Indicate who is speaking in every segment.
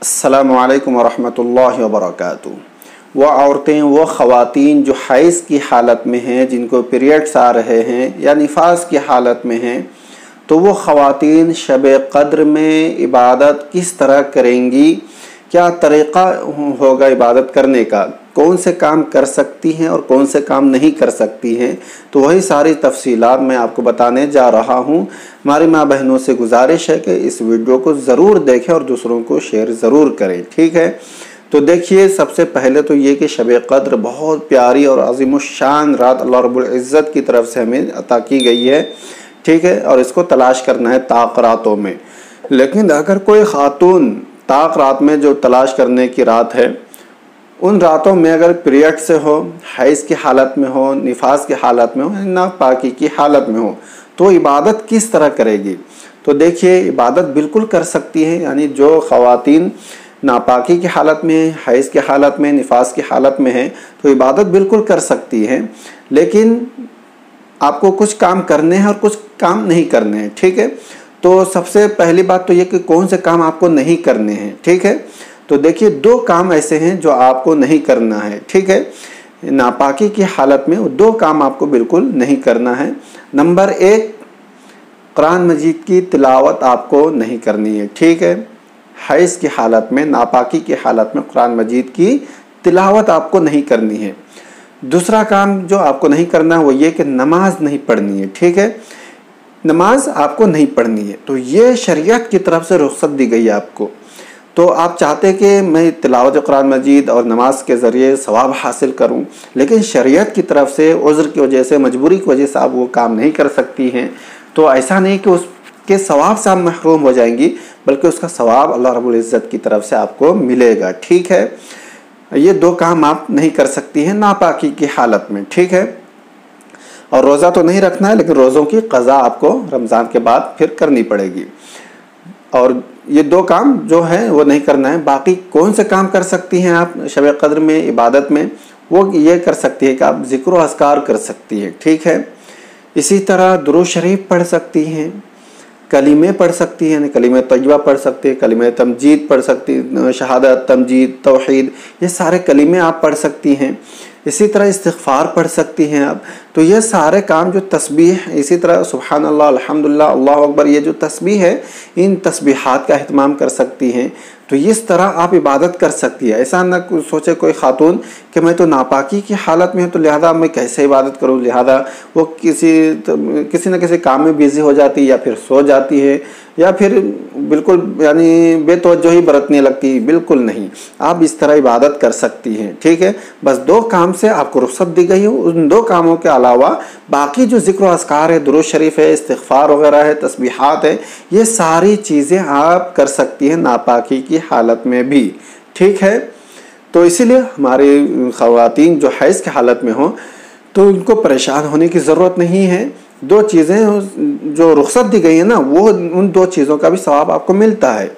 Speaker 1: अस्सलामु अलैकुम वरहमतुल्लाहि वबरकातुहू। वो औरतें, वो ख़वातीन जो हैज़ की हालत में हैं, जिनको पीरियड्स आ रहे हैं या निफास की हालत में हैं, तो वो ख़वातीन शब क़द्र में इबादत किस तरह करेंगी, क्या तरीक़ा होगा इबादत करने का, कौन से काम कर सकती हैं और कौन से काम नहीं कर सकती हैं, तो वही सारी तफसीलात मैं आपको बताने जा रहा हूँ। हमारी माँ बहनों से गुजारिश है कि इस वीडियो को ज़रूर देखें और दूसरों को शेयर ज़रूर करें, ठीक है। तो देखिए, सबसे पहले तो ये कि शब क़द्र बहुत प्यारी और अज़ीमुश्शान रात अल्लाह रब्बुल इज़्ज़त की तरफ से हमें अता की गई है, ठीक है, और इसको तलाश करना है ताक़ रातों में। लेकिन अगर कोई ख़ातून ताक़ रात में जो तलाश करने की रात है, उन रातों में अगर पीरियड से हो, हैज़ की हालत में हो, निफास की हालत में हो, नापाकी की हालत में हो, तो इबादत किस तरह करेगी। तो देखिए, इबादत बिल्कुल कर सकती है, यानी जो ख़वातीन नापाकी की हालत में, हैज़ की हालत में, निफास की हालत में है, तो इबादत बिल्कुल कर सकती है। लेकिन आपको कुछ काम करने हैं और कुछ काम नहीं करने हैं, ठीक है। तो सबसे पहली बात तो ये कि कौन से काम आपको नहीं करने हैं, ठीक है। तो देखिए, दो काम ऐसे हैं जो आपको नहीं करना है, ठीक है। नापाकी की हालत में दो काम आपको बिल्कुल नहीं करना है। नंबर एक, कुरान मजीद की तिलावत आपको नहीं करनी है, ठीक है। हैज़ की हालत में, नापाकी की हालत में कुरान मजीद की तिलावत आपको नहीं करनी है। दूसरा काम जो आपको नहीं करना है वो ये कि नमाज नहीं पढ़नी है, ठीक है। नमाज आपको नहीं पढ़नी है, तो ये शरीयत की तरफ से रुख्सत दी गई है आपको। तो आप चाहते हैं कि मैं तिलावत कुरान मजीद और नमाज के ज़रिए सवाब हासिल करूं, लेकिन शरीयत की तरफ से उज़्र की वजह से, मजबूरी की वजह से आप वो काम नहीं कर सकती हैं। तो ऐसा नहीं कि उसके सवाब से आप महरूम हो जाएंगी, बल्कि उसका सवाब अल्लाह रब्बुल इज़्ज़त की तरफ से आपको मिलेगा, ठीक है। ये दो काम आप नहीं कर सकती हैं नापाकी की हालत में, ठीक है। और रोज़ा तो नहीं रखना है, लेकिन रोज़ों की क़ज़ा आपको रमज़ान के बाद फिर करनी पड़ेगी। और ये दो काम जो है वो नहीं करना है। बाकी कौन से काम कर सकती हैं आप शब क़द्र में इबादत में, वो ये कर सकती है कि आप ज़िक्र व अज़कार कर सकती हैं, ठीक है। इसी तरह दुरूद शरीफ पढ़ सकती हैं, कलीमे पढ़ सकती हैं, कलीमे तय्यबा पढ़ सकती हैं, कलीमे तमजीद पढ़ सकती हैं, शहादत, तमजीद, तौहीद, ये सारे कलीमे आप पढ़ सकती हैं। इसी तरह इस्तिग़फ़ार पढ़ सकती हैं आप। तो ये सारे काम जो तस्बीह, इसी तरह सुब्हान अल्लाह, अल्हम्दुलिल्लाह, अल्लाहु अकबर, ये जो तस्बीह है, इन तस्बीहात का एहतमाम कर सकती हैं। तो इस तरह आप इबादत कर सकती है। ऐसा ना सोचे कोई खातून कि मैं तो नापाकी की हालत में हूँ, तो लिहाजा मैं कैसे इबादत करूँ, लिहाजा वो किसी न किसी काम में बिज़ी हो जाती है, या फिर सो जाती है, या फिर बिल्कुल यानी बेतवज्जोही बरतने लगती है। बिल्कुल नहीं, आप इस तरह इबादत कर सकती हैं, ठीक है। बस दो काम से आपको रुख्सत दी गई है। उन दो कामों के अलावा बाकी जो ज़िक्र व अज़कार है, दुरूद शरीफ है, इस्तिग़फ़ार वगैरह है, तस्बीहात है, ये सारी चीज़ें आप कर सकती हैं नापाकी की हालत में भी, ठीक है। तो इसीलिए हमारी ख़वातीन जो हैज़ की हालत में हो, तो उनको परेशान होने की ज़रूरत नहीं है। दो चीज़ें जो रुख्सत दी गई है ना, वो उन दो चीज़ों का भी सवाब आपको मिलता है।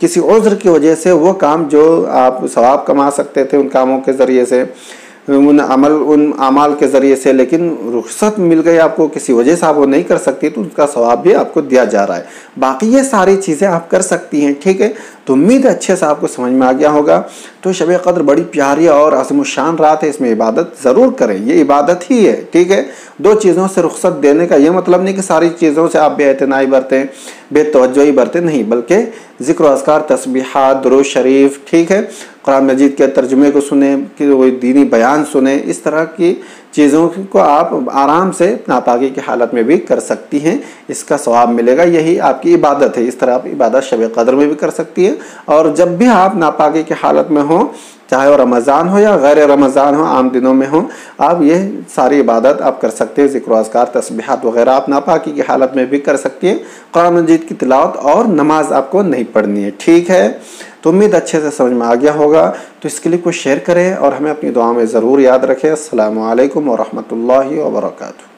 Speaker 1: किसी उज़्र की वजह से वो काम जो आप सवाब कमा सकते थे उन कामों के ज़रिए से, उन अमाल के ज़रिए से, लेकिन रुख्सत मिल गई आपको, किसी वजह से आप वो नहीं कर सकती, तो उसका सवाब भी आपको दिया जा रहा है। बाकी ये सारी चीज़ें आप कर सकती हैं, ठीक है। तो उम्मीद है अच्छे से आपको समझ में आ गया होगा। तो शब क़द्र बड़ी प्यारी और अज़ीमुश्शान रात है, इसमें इबादत ज़रूर करें, ये इबादत ही है, ठीक है। दो चीज़ों से रुख्सत देने का ये मतलब नहीं कि सारी चीज़ों से आप बेइतनाई बरतें, बेतवज्जोही बरतें, नहीं, बल्कि ज़िक्र अज़कार, तस्बीहात, दुरूद शरीफ, ठीक है, कुरान मजीद के तर्जुमे को सुने, कि वो दीनी बयान सुने, इस तरह की चीज़ों को आप आराम से नापाकी की हालत में भी कर सकती हैं। इसका सवाब मिलेगा, यही आपकी इबादत है। इस तरह आप इबादत शब क़द्र में भी कर सकती हैं। और जब भी आप नापाकी की हालत में हो, चाहे वो रमज़ान हो या गैर रमज़ान हो, आम दिनों में हो, आप ये सारी इबादत आप कर सकते हैं। ज़िक्र अज़कार, तस्बीहात वगैरह आप नापाकी की हालत में भी कर सकती हैं। कुरान मजीद की तिलावत और नमाज आपको नहीं पढ़नी है, ठीक है। तो उम्मीद अच्छे से समझ में आ गया होगा। तो इसके लिए कुछ शेयर करें और हमें अपनी दुआ में ज़रूर याद रखें। अस्सलामु अलैकुम वरहमतुल्लाहि वबरकातुहू।